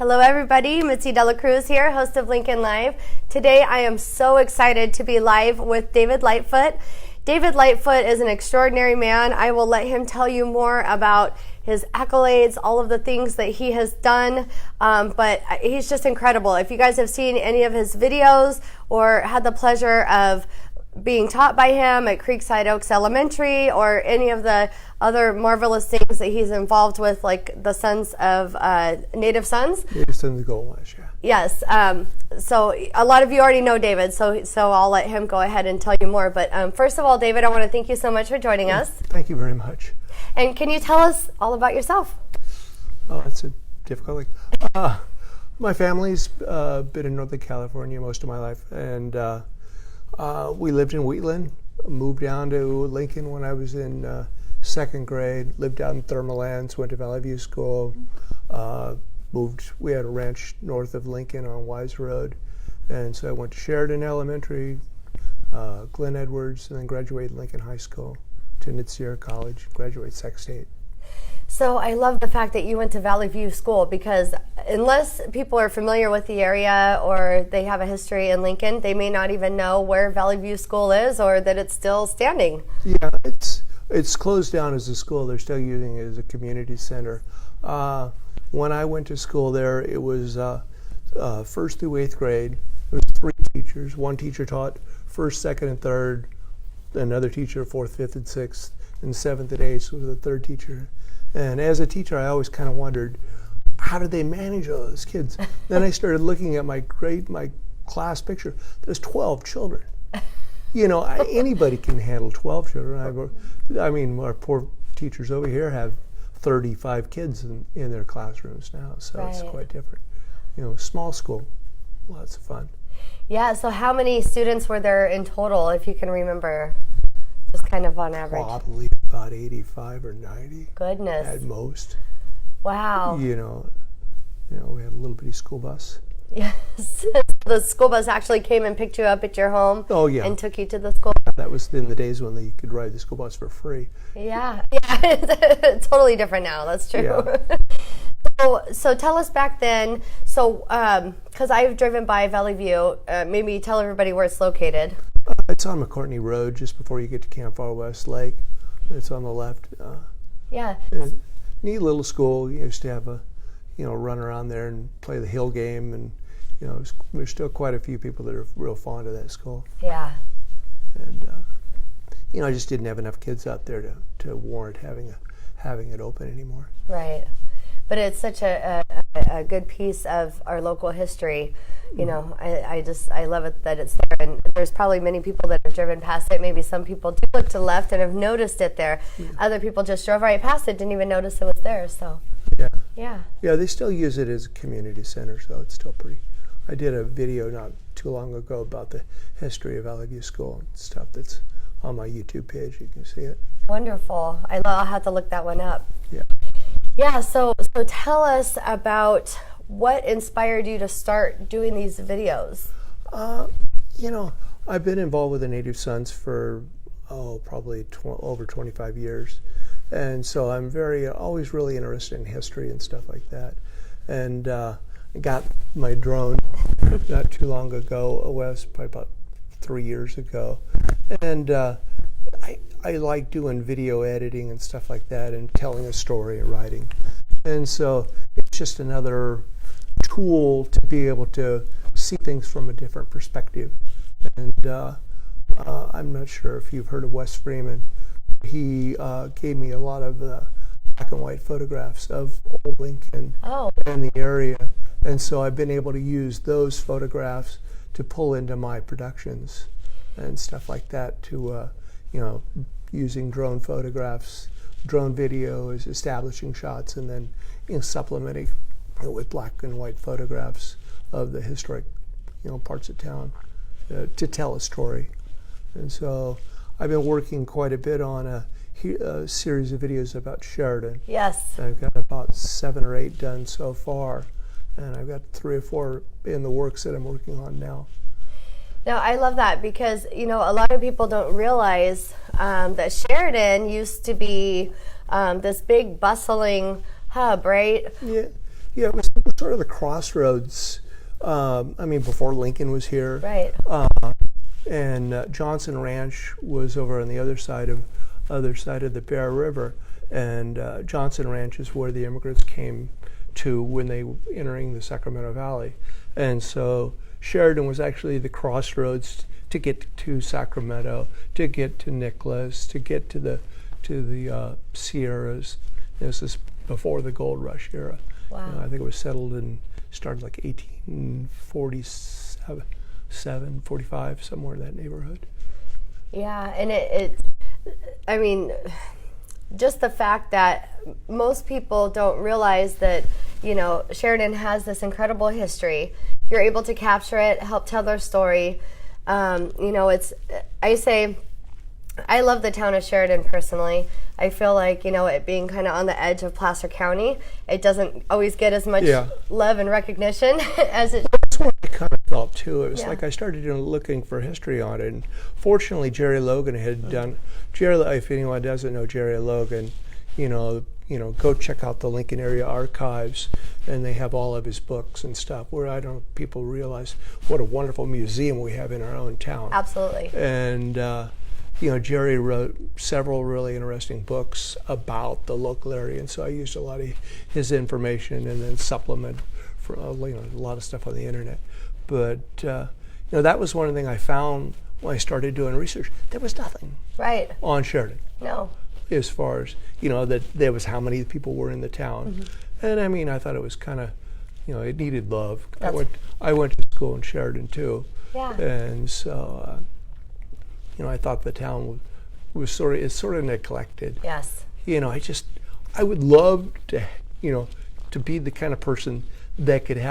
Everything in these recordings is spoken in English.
Hello everybody, Mitzi Cruz here, host of Lincoln Live. Today I am so excited to be live with David Lightfoot. David Lightfoot is an extraordinary man. I will let him tell you more about his accolades, all of the things that he has done, but he's just incredible. If you guys have seen any of his videos or had the pleasure of being taught by him at Creekside Oaks Elementary or any of the other marvelous things that he's involved with, like the Sons of Native Sons. Native Sons of Gold West, yeah. Yes. So a lot of you already know David, so I'll let him go ahead and tell you more. But first of all, David, I want to thank you so much for joining us. Thank you very much. And can you tell us all about yourself? Oh, that's a difficult thing. My family's been in Northern California most of my life, and we lived in Wheatland, moved down to Lincoln when I was in second grade, lived out in Thermal Lands, went to Valley View School, we had a ranch north of Lincoln on Wise Road, and so I went to Sheridan Elementary, Glen Edwards, and then graduated Lincoln High School, attended Sierra College, graduated Sac State. So I love the fact that you went to Valley View School, because unless people are familiar with the area or they have a history in Lincoln, they may not even know where Valley View School is or that it's still standing. Yeah, it's closed down as a school. They're still using it as a community center. When I went to school there, it was first through eighth grade. There was 3 teachers. One teacher taught first, second, and third. Another teacher fourth, fifth, and sixth. And seventh and eighth was the third teacher. And as a teacher, I always kind of wondered, how did they manage all those kids? Then I started looking at my class picture. There's 12 children. You know, anybody can handle 12 children. I mean, our poor teachers over here have 35 kids in their classrooms now, so It's quite different. You know, small school, lots of fun. Yeah, so how many students were there in total, if you can remember? Just kind of on average. Probably about 85 or 90. Goodness. At most. Wow. You know, we had a little bitty school bus. Yes. The school bus actually came and picked you up at your home. Oh, yeah. And took you to the school. That was in the days when you could ride the school bus for free. Yeah. Totally different now. That's true. Yeah. So tell us back then. So, because I've driven by Valley View, maybe tell everybody where it's located. It's on McCartney Road, just before you get to Camp Far West Lake. It's on the left. Yeah. Neat little school. You used to have run around there and play the hill game, and there's still quite a few people that are real fond of that school. Yeah. And I just didn't have enough kids out there to warrant having it open anymore. Right. But it's such a good piece of our local history. You know, I love it that it's there, and there's probably many people that have driven past it. Maybe some people do look to the left and have noticed it there. Yeah. Other people just drove right past it, didn't even notice it was there. So yeah, they still use it as a community center, so it's still pretty. I did a video not too long ago about the history of Valley View School and stuff that's on my YouTube page. You can see it. Wonderful. I'll have to look that one up. Yeah, so tell us about what inspired you to start doing these videos. I've been involved with the Native Sons for probably over 25 years, and so I'm always really interested in history and stuff like that. And I got my drone not too long ago, probably about 3 years ago, and I like doing video editing and stuff like that, and telling a story and writing. And so it's just another tool to be able to see things from a different perspective. And I'm not sure if you've heard of Wes Freeman. He gave me a lot of black and white photographs of old Lincoln and the area. And so I've been able to use those photographs to pull into my productions and stuff like that to using drone photographs, drone videos, establishing shots, and then supplementing with black and white photographs of the historic parts of town to tell a story. And so I've been working quite a bit on a series of videos about Sheridan. Yes. I've got about 7 or 8 done so far, and I've got 3 or 4 in the works that I'm working on now. No, I love that, because a lot of people don't realize that Sheridan used to be this big bustling hub, right? Yeah, it was sort of the crossroads. I mean, before Lincoln was here. Right. And Johnson Ranch was over on the other side of the Bear River, and Johnson Ranch is where the immigrants came to when they were entering the Sacramento Valley, and so Sheridan was actually the crossroads to get to Sacramento, to get to Nicholas, to get to the Sierras. This is before the Gold Rush era. Wow. I think it was started like 1847, 45, somewhere in that neighborhood. Yeah, and I mean, just the fact that most people don't realize that, Sheridan has this incredible history. You're able to capture it, help tell their story. I love the town of Sheridan personally. I feel like, it being kind of on the edge of Placer County, it doesn't always get as much love and recognition as it should. That's what I kind of felt too. It was like I started looking for history on it, and fortunately Jerry Logan had done. If anyone doesn't know Jerry Logan, go check out the Lincoln Area Archives, and they have all of his books and stuff. Where I don't know if people realize what a wonderful museum we have in our own town. Absolutely. And Jerry wrote several really interesting books about the local area, and so I used a lot of his information and then supplement for a lot of stuff on the internet. But that was one thing I found when I started doing research. There was nothing on Sheridan. No. As far as that there was how many people were in the town, and I mean I thought it was kind of it needed love. I went to school in Sheridan too, and so. I thought the town was sort of neglected. Yes. I would love to, to be the kind of person that could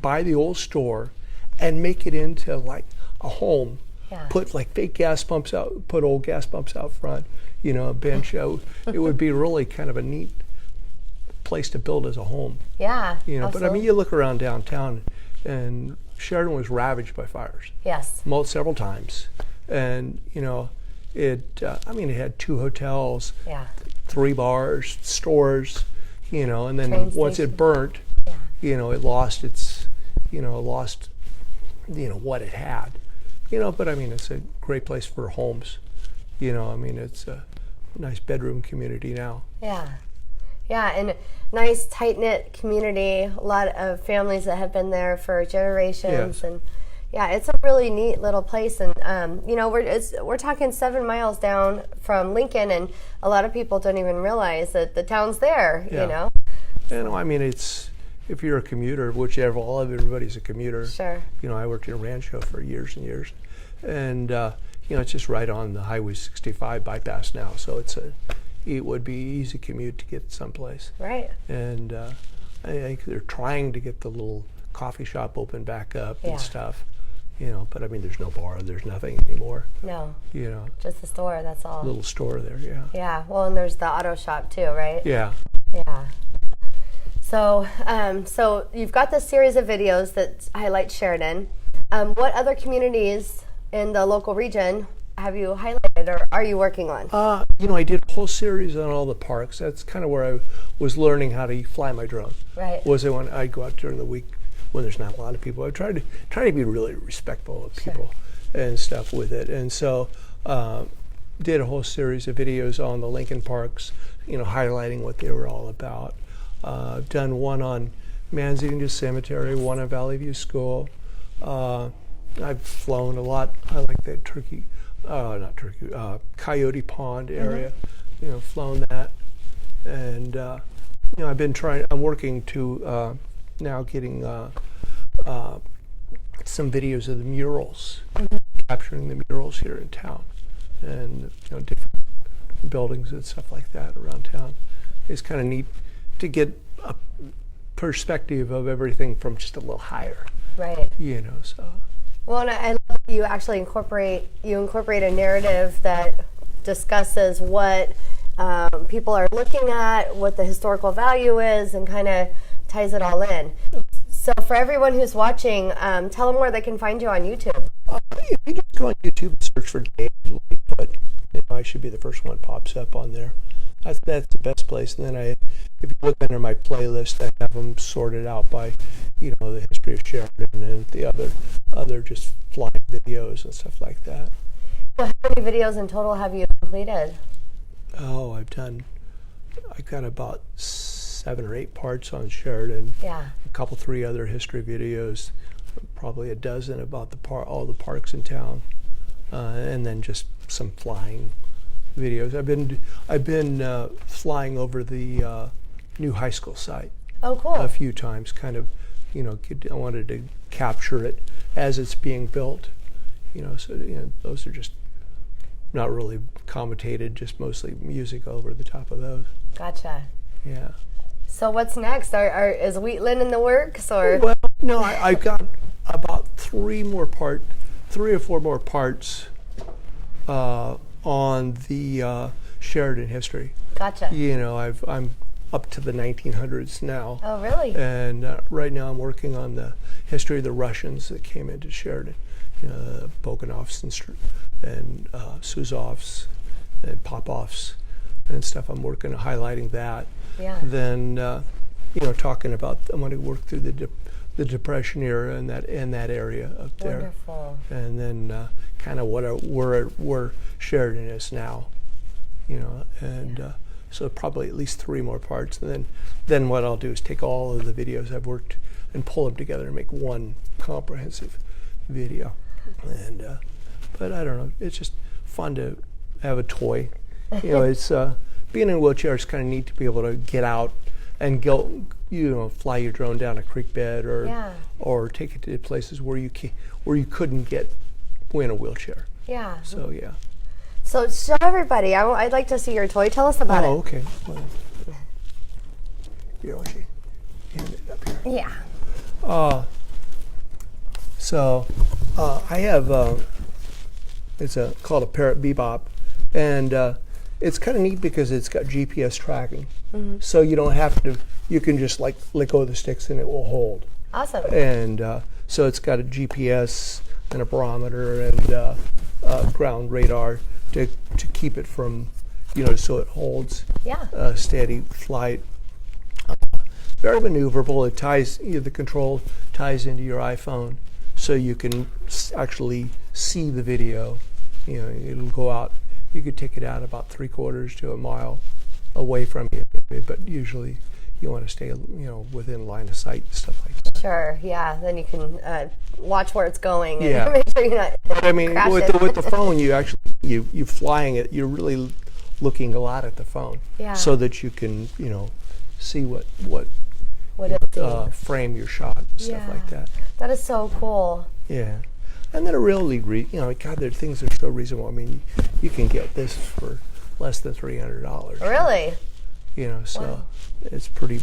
buy the old store and make it into like a home. Yeah. Put like fake gas pumps out, put old gas pumps out front, a bench out. It would be really kind of a neat place to build as a home. Yeah. But I mean, you look around downtown and Sheridan was ravaged by fires. Yes. Several times. And it had 2 hotels, 3 bars, stores, and then Train once station. it burnt, it lost its, what it had, But I mean, it's a great place for homes, it's a nice bedroom community now. Yeah, and nice tight knit community. A lot of families that have been there for generations, and. Yeah, it's a really neat little place, and we're talking 7 miles down from Lincoln, and a lot of people don't even realize that the town's there. I mean, it's if you're a commuter, which everybody's a commuter. Sure. I worked in Rancho for years and years, and it's just right on the Highway 65 bypass now, so it would be easy commute to get someplace. Right. And I think they're trying to get the little coffee shop open back up and stuff. But I mean, there's no bar, there's nothing anymore. No. Just the store, that's all. Little store there, yeah. Yeah, well, and there's the auto shop too, right? Yeah. Yeah. So, so you've got this series of videos that highlight Sheridan. What other communities in the local region have you highlighted or are you working on? I did a whole series on all the parks. That's kind of where I was learning how to fly my drone. Right. Was it when I go out during the week when there's not a lot of people? I try to be really respectful of people and stuff with it. And so did a whole series of videos on the Lincoln parks, highlighting what they were all about. I've done one on Manzanita Cemetery, one on Valley View School. I've flown a lot. I like that Coyote Pond area, flown that. And, I'm working to now getting some videos of the murals, capturing the murals here in town, and different buildings and stuff like that around town. It's kind of neat to get a perspective of everything from just a little higher. Right. So. Well, and I love that you actually incorporate a narrative that discusses what people are looking at, what the historical value is, and kind of ties it all in. So for everyone who's watching, tell them where they can find you on YouTube. If you just go on YouTube and search for Dave Lightfoot, I should be the first one that pops up on there. That's the best place. And then if you look under my playlist, I have them sorted out by, the history of Sheridan and the other just flying videos and stuff like that. So how many videos in total have you completed? Oh, I got about 7 or 8 parts on Sheridan. Yeah. A couple, 3 other history videos, probably a dozen about all the parks in town, and then just some flying videos. I've been flying over the new high school site. Oh, cool. A few times, kind of, I wanted to capture it as it's being built. So those are just not really commentated, just mostly music over the top of those. Gotcha. Yeah. So what's next? Is Wheatland in the works, or? Well, no, I've got about 3 or 4 more parts on the Sheridan history. Gotcha. I'm up to the 1900s now. Oh, really? And right now I'm working on the history of the Russians that came into Sheridan. Boganovs and Suzovs and Popovs and stuff. I'm working on highlighting that. Yeah. Then, talking about, I'm going to work through the Depression era in that area up there. Wonderful. And then kind of where Sheridan is now, so probably at least 3 more parts. And then what I'll do is take all of the videos I've worked and pull them together and make one comprehensive video. And but I don't know, it's just fun to have a toy. It's being in a wheelchair. It's kind of neat to be able to get out and go, fly your drone down a creek bed or take it to places where you couldn't get in a wheelchair. Yeah. So yeah. So show everybody. I'd like to see your toy. Tell us about it. Oh, okay. Well, she hand it up here. Yeah. So I have it's called a Parrot Bebop, and it's kind of neat because it's got GPS tracking. Mm-hmm. So you don't have to. You can just let go of the sticks and it will hold. Awesome. And so it's got a GPS and a barometer and ground radar to keep it from, so it holds steady flight. Very maneuverable. It ties, the control ties into your iPhone, so you can actually see the video. It'll go out. You could take it out about 3/4 to a mile away from you, but usually you want to stay, within line of sight and stuff like that. Sure. Yeah. Then you can watch where it's going. Yeah. And make sure you're not. But I mean, with the phone, you actually you flying it. You're really looking a lot at the phone, so that you can see what frame your shot and stuff like that. That is so cool. Yeah. And then a really, God, there are things that are so reasonable. I mean, you can get this for less than $300. Really? So it's pretty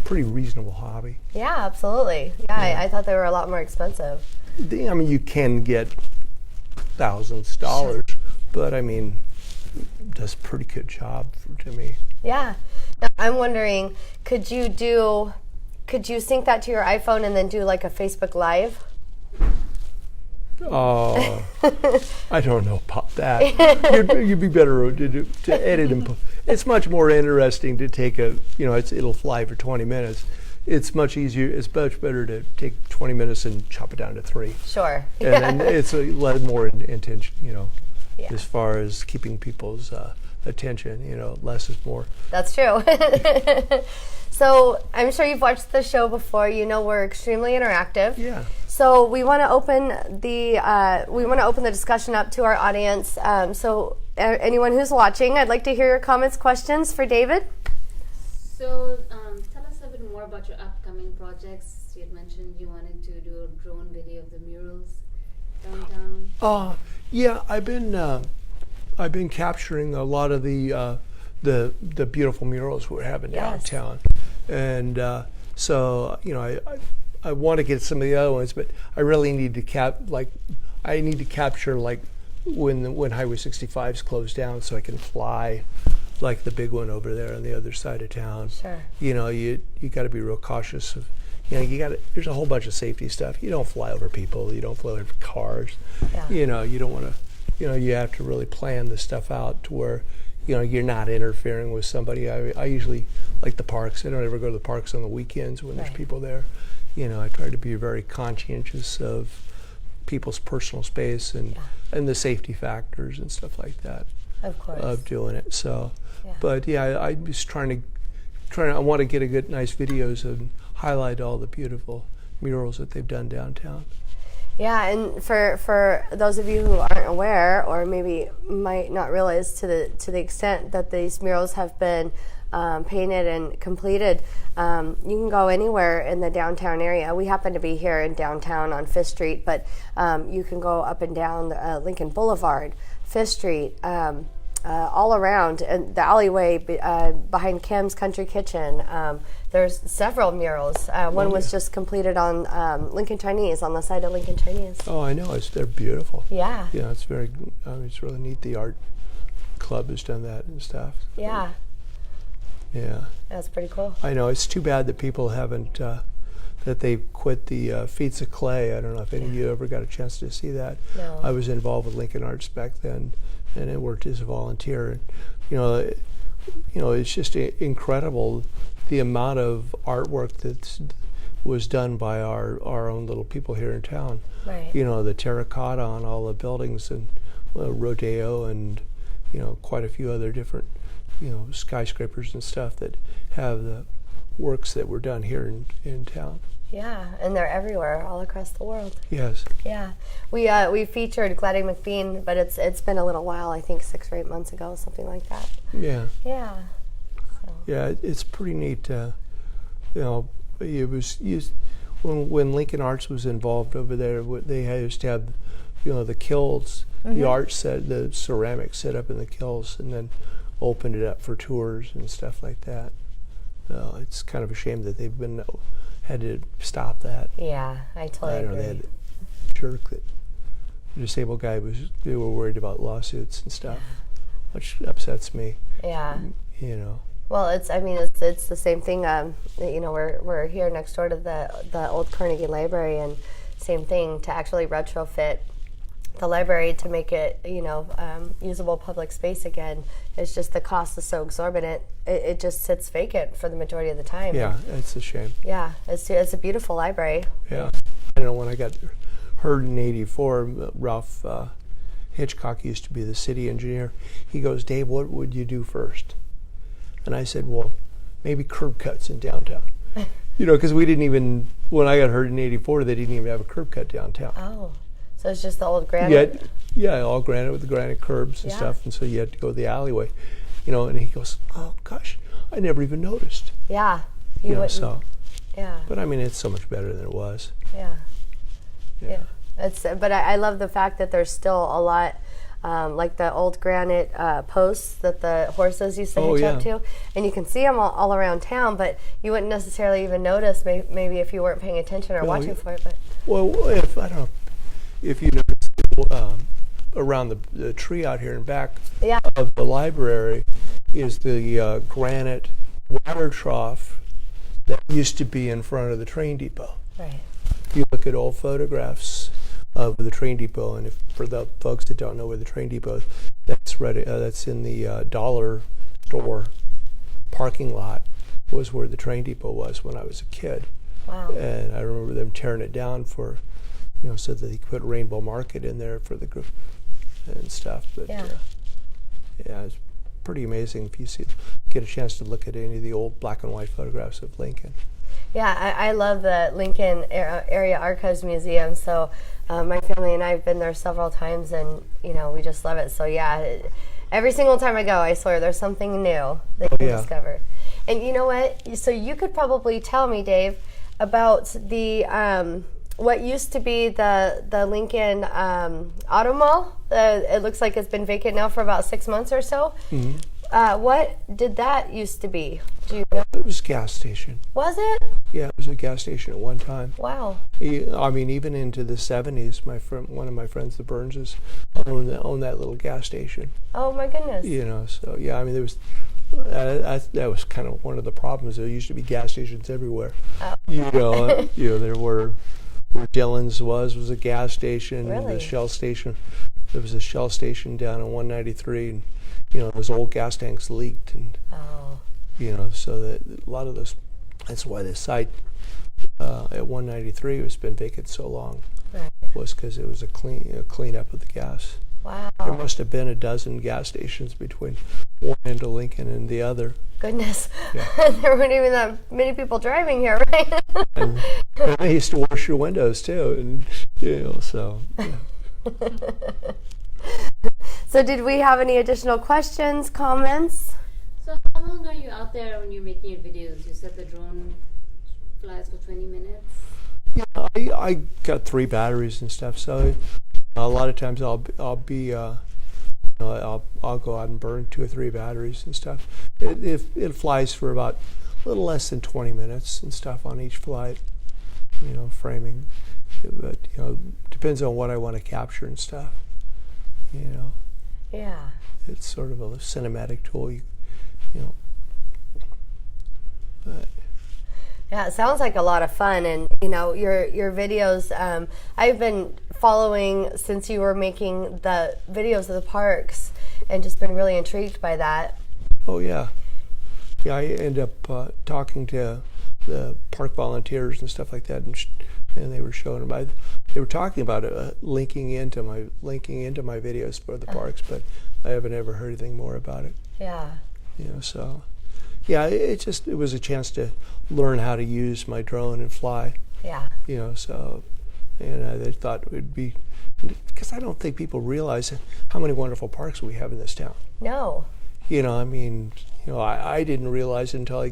reasonable hobby. Yeah, absolutely. Yeah, I thought they were a lot more expensive. I mean, you can get thousands of dollars, but I mean, it does a pretty good job to me. Yeah. Now, I'm wondering, could you sync that to your iPhone and then do like a Facebook Live? I don't know about that. You'd be better to edit and put. It's much more interesting to take it'll fly for 20 minutes. It's much easier. It's much better to take 20 minutes and chop it down to 3. Sure. And then it's a lot more intention, as far as keeping people's attention. Less is more. That's true. So I'm sure you've watched the show before. We're extremely interactive. Yeah. So we want to open the discussion up to our audience. So anyone who's watching, I'd like to hear your comments, questions for David. So tell us a bit more about your upcoming projects. You had mentioned you wanted to do a drone video of the murals downtown. Yeah, I've been capturing a lot of the beautiful murals we're having downtown, and so I want to get some of the other ones, but I really need to capture when Highway 65's closed down, so I can fly like the big one over there on the other side of town. Sure. You got to be real cautious of. There's a whole bunch of safety stuff. You don't fly over people. You don't fly over cars. Yeah. You don't want to. You have to really plan this stuff out to where you're not interfering with somebody. I usually like the parks. I don't ever go to the parks on the weekends when there's Right. people there. I try to be very conscientious of people's personal space and the safety factors and stuff like that Of course. of doing it. So, Yeah. but yeah, I'm just trying to. I want to get nice videos and highlight all the beautiful murals that they've done downtown. Yeah, and for those of you who aren't aware, or maybe might not realize to the extent that these murals have been painted and completed, you can go anywhere in the downtown area. We happen to be here in downtown on Fifth Street, but you can go up and down Lincoln Boulevard, Fifth Street, all around, and the alleyway behind Kim's Country Kitchen. There's several murals. One was just completed on Lincoln Chinese, on the side of Lincoln Chinese. Oh, I know. They're beautiful. Yeah. Yeah, it's very. It's really neat. The art club has done that and stuff. Yeah. Yeah. That's pretty cool. I know. It's too bad that people haven't. That they quit the Feats of Clay. I don't know if any of you ever got a chance to see that. No. I was involved with Lincoln Arts back then, and I worked as a volunteer. And it's just incredible the amount of artwork that was done by our own little people here in town. Right. The terracotta on all the buildings and Rodeo and quite a few other different skyscrapers and stuff that have the works that were done here in town. Yeah, and they're everywhere, all across the world. Yes. Yeah, we featured Gladys McBean, but it's been a little while. I think 6 or 8 months ago, something like that. Yeah. Yeah. So. Yeah, it's pretty neat. It was used when Lincoln Arts was involved over there. They used to have, the kilns, the art set, the ceramics set up in the kilns, and then opened it up for tours and stuff like that. It's kind of a shame that they've had to stop that. Yeah, I totally agree. They had a jerk that the disabled guy they were worried about lawsuits and stuff, which upsets me. Yeah. Well, it's the same thing. We're here next door to the old Carnegie Library, and same thing, to actually retrofit the library to make it usable public space again. It's just the cost is so exorbitant. It just sits vacant for the majority of the time. Yeah, it's a shame. Yeah, it's a beautiful library. Yeah, I know when I got heard in '84, Ralph Hitchcock used to be the city engineer. He goes, "Dave, what would you do first?" And I said, "Well, maybe curb cuts in downtown." Because we didn't even, when I got hurt in '84, they didn't even have a curb cut downtown. Oh, so it's just the old granite? Yeah, all granite with the granite curbs and stuff, and so you had to go the alleyway. And he goes, "Oh gosh, I never even noticed." Yeah. So. Yeah. But I mean, it's so much better than it was. Yeah. But I love the fact that there's still a lot, like the old granite posts that the horses used to hitch up to, and you can see them all around town, but you wouldn't necessarily even notice maybe if you weren't paying attention or watching for it. But if you notice around the tree out here in back of the library is the granite water trough that used to be in front of the train depot. Right. If you look at old photographs of the train depot, and for the folks that don't know where the train depot is, that's in the dollar store parking lot, was where the train depot was when I was a kid. Wow. And I remember them tearing it down for, so that they could put Rainbow Market in there for the group and stuff. But it's pretty amazing if you get a chance to look at any of the old black and white photographs of Lincoln. Yeah, I love the Lincoln Area Archives Museum. So my family and I have been there several times, and we just love it. So every single time I go, I swear there's something new that you can discover. And you know what? So you could probably tell me, Dave, about the what used to be the Lincoln Auto Mall. It looks like it's been vacant now for about 6 months or so. Mm-hmm. What did that used to be? Do you know? It was a gas station. Was it? Yeah, it was a gas station at one time. Wow. I mean, even into the 70s, one of my friends, the Burnses, owned that little gas station. Oh my goodness. So yeah, I mean, there was that was kind of one of the problems. There used to be gas stations everywhere. Oh. There were where Dillon's was a gas station. Really? The Shell station there was a Shell station down on 193, and those old gas tanks leaked, and so that a lot of those. That's why the site at 193 has been vacant so long. Right. Was because it was a cleanup of the gas. Wow. There must have been a dozen gas stations between one end of Lincoln and the other. Goodness. Yeah. There weren't even that many people driving here, right? and they used to wash your windows too, and so. Yeah. So did we have any additional questions, comments? So how long are you out there when you're making your videos? You said the drone flies for 20 minutes. Yeah, I got 3 batteries and stuff, so a lot of times I'll be I'll go out and burn 2 or 3 batteries and stuff. It flies for about a little less than 20 minutes and stuff on each flight, framing. But depends on what I want to capture and stuff. Yeah. It's sort of a cinematic tool. But Yeah, it sounds like a lot of fun, and your videos. I've been following since you were making the videos of the parks, and just been really intrigued by that. Oh yeah, I end up talking to the park volunteers and stuff like that, and they were showing them. They were talking about linking into my videos for the parks, but I haven't ever heard anything more about it. Yeah. So. Yeah, it was a chance to learn how to use my drone and fly. Yeah. So, and they thought it would be, because I don't think people realize how many wonderful parks we have in this town. No. I didn't realize it until I,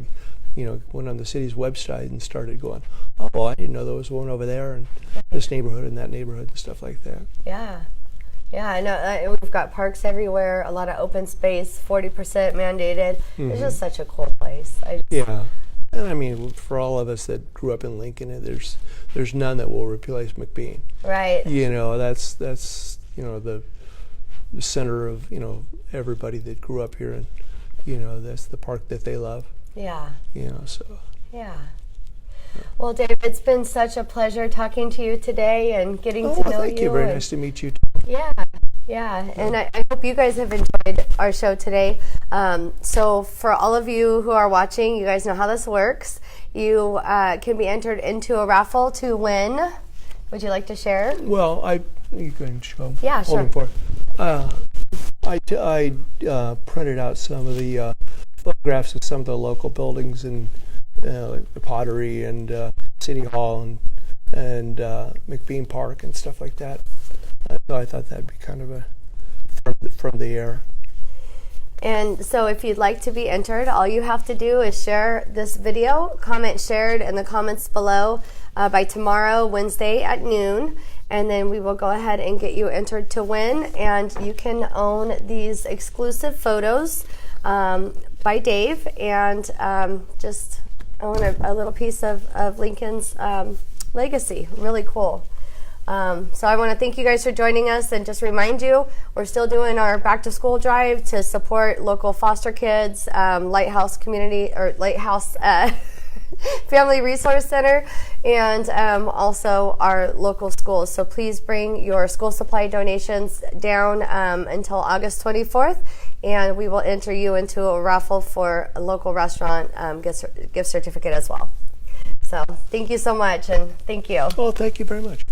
went on the city's website and started going, oh, well, I didn't know there was one over there, and this neighborhood and that neighborhood and stuff like that. Yeah. Yeah, I know. We've got parks everywhere, a lot of open space, 40% mandated. Mm-hmm. It's just such a cool place. Yeah, and for all of us that grew up in Lincoln, there's none that will replace McBean. Right. That's the center of everybody that grew up here, and that's the park that they love. Yeah. So. Yeah. Well, Dave, it's been such a pleasure talking to you today and getting to know you. Thank you. Very nice to meet you too. Yeah. And I hope you guys have enjoyed our show today. So for all of you who are watching, you guys know how this works. You can be entered into a raffle to win. Would you like to share? Well, you can show. Yeah, sure. For I printed out some of the photographs of some of the local buildings and the Pottery and City Hall and McBean Park and stuff like that. So I thought that'd be kind of from the air. And so if you'd like to be entered, all you have to do is share this video, comment shared in the comments below by tomorrow, Wednesday at noon. And then we will go ahead and get you entered to win. And you can own these exclusive photos by Dave and just own a little piece of Lincoln's legacy. Really cool. So I want to thank you guys for joining us, and just remind you, we're still doing our back to school drive to support local foster kids, Lighthouse Family Resource Center, and also our local schools. So please bring your school supply donations down until August 24th, and we will enter you into a raffle for a local restaurant gift certificate as well. So thank you so much, and thank you. Well, thank you very much.